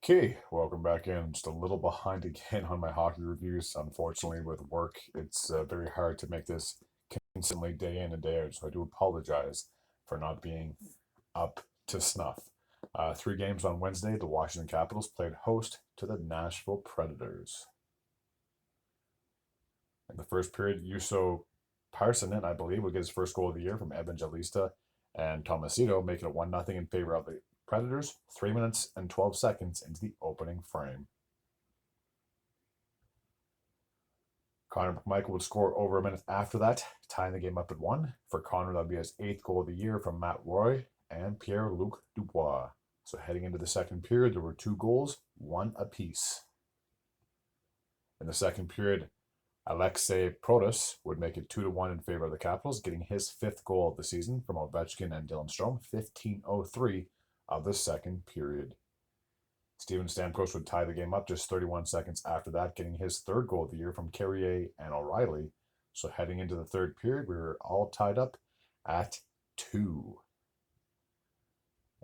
Okay, welcome back in. Just a little behind again on my hockey reviews. Unfortunately, with work, it's very hard to make this consistently day in and day out. So I do apologize for not being up to snuff. Three games on Wednesday. The Washington Capitals played host to the Nashville Predators. In the first period, Juuso Parssinen, I believe, would get his first goal of the year from Evangelista and Tomasito, making it 1-0 in favor of the Predators, 3 minutes and 12 seconds into the opening frame. Connor McMichael would score over a minute after that, tying the game up at 1. For Connor, that would be his 8th goal of the year from Matt Roy and Pierre-Luc Dubois. So heading into the second period, there were 2 goals, 1 apiece. In the second period, Alexei Protas would make it 2-1 in favor of the Capitals, getting his 5th goal of the season from Ovechkin and Dylan Strome, 15:03 of the second period. Steven Stamkos would tie the game up just 31 seconds after that, getting his 3rd goal of the year from Carrier and O'Reilly. So heading into the third period, we were all tied up at 2.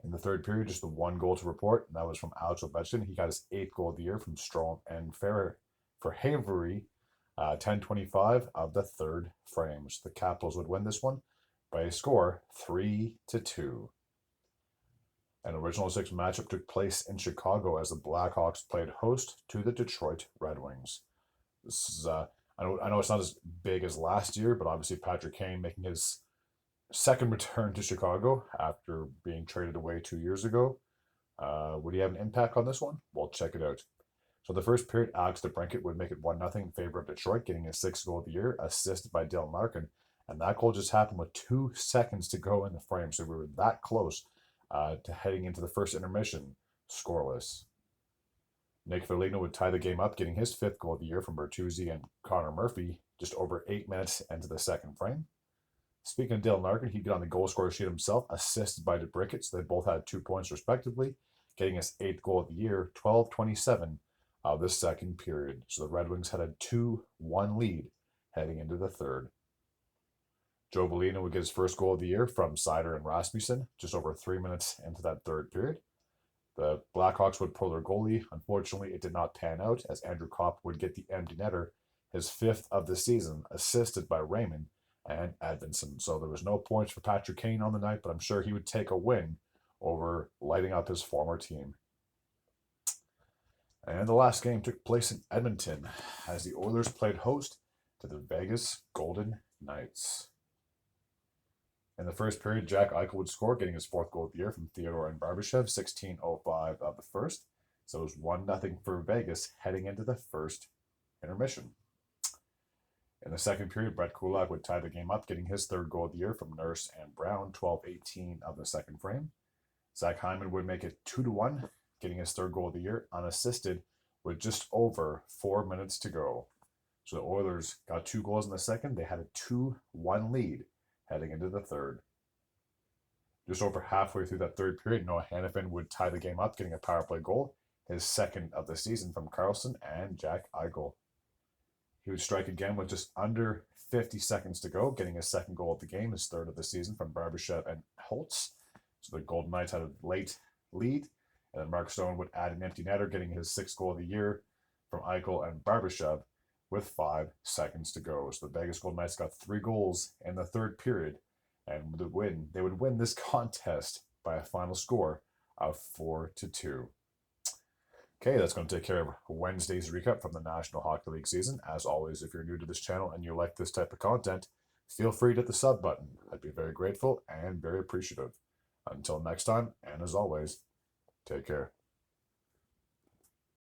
In the third period, just the 1 goal to report, and that was from Alex Ovechkin. He got his 8th goal of the year from Strome and Ferrer for Havery, 10:25 of the third frame. So the Capitals would win this one by a score 3-2. An original six matchup took place in Chicago as the Blackhawks played host to the Detroit Red Wings. This is I know it's not as big as last year, but obviously Patrick Kane making his second return to Chicago after being traded away 2 years ago. Would he have an impact on this one? Well, check it out. So the first period, Alex DeBrincat would make it 1-0 in favor of Detroit, getting his 6th goal of the year, assisted by Dylan Larkin. And that goal just happened with 2 seconds to go in the frame. So we were that close to heading into the first intermission, scoreless. Nick Foligno would tie the game up, getting his 5th goal of the year from Bertuzzi and Connor Murphy just over 8 minutes into the second frame. Speaking of Dylan Larkin, he'd get on the goal scorer sheet himself, assisted by DeBrincat, so they both had 2 points respectively, getting his 8th goal of the year, 12:27 of the second period. So the Red Wings had a 2-1 lead heading into the third. Joe Veleno would get his first goal of the year from Seider and Rasmussen just over 3 minutes into that third period. The Blackhawks would pull their goalie. Unfortunately, it did not pan out as Andrew Kopp would get the empty netter, his 5th of the season, assisted by Raymond and Edvinsson. So there was no points for Patrick Kane on the night, but I'm sure he would take a win over lighting up his former team. And the last game took place in Edmonton as the Oilers played host to the Vegas Golden Knights. In the first period, Jack Eichel would score, getting his 4th goal of the year from Theodore and Barbashev, 16:05 of the first. So it was 1-0 for Vegas heading into the first intermission. In the second period, Brett Kulak would tie the game up, getting his 3rd goal of the year from Nurse and Brown, 12:18 of the second frame. Zach Hyman would make it 2-1, getting his 3rd goal of the year unassisted with just over 4 minutes to go. So the Oilers got 2 goals in the second. They had a 2-1 lead heading into the third. Just over halfway through that third period, Noah Hannafin would tie the game up, getting a power play goal, his 2nd of the season from Carlson and Jack Eichel. He would strike again with just under 50 seconds to go, getting his 2nd goal of the game, his 3rd of the season from Barbashev and Holtz. So the Golden Knights had a late lead, and then Mark Stone would add an empty netter, getting his 6th goal of the year from Eichel and Barbashev with 5 seconds to go. So the Vegas Golden Knights got 3 goals in the third period, and they would win this contest by a final score of 4-2. Okay, that's going to take care of Wednesday's recap from the National Hockey League season. As always, if you're new to this channel and you like this type of content, feel free to hit the sub button. I'd be very grateful and very appreciative. Until next time, and as always, take care.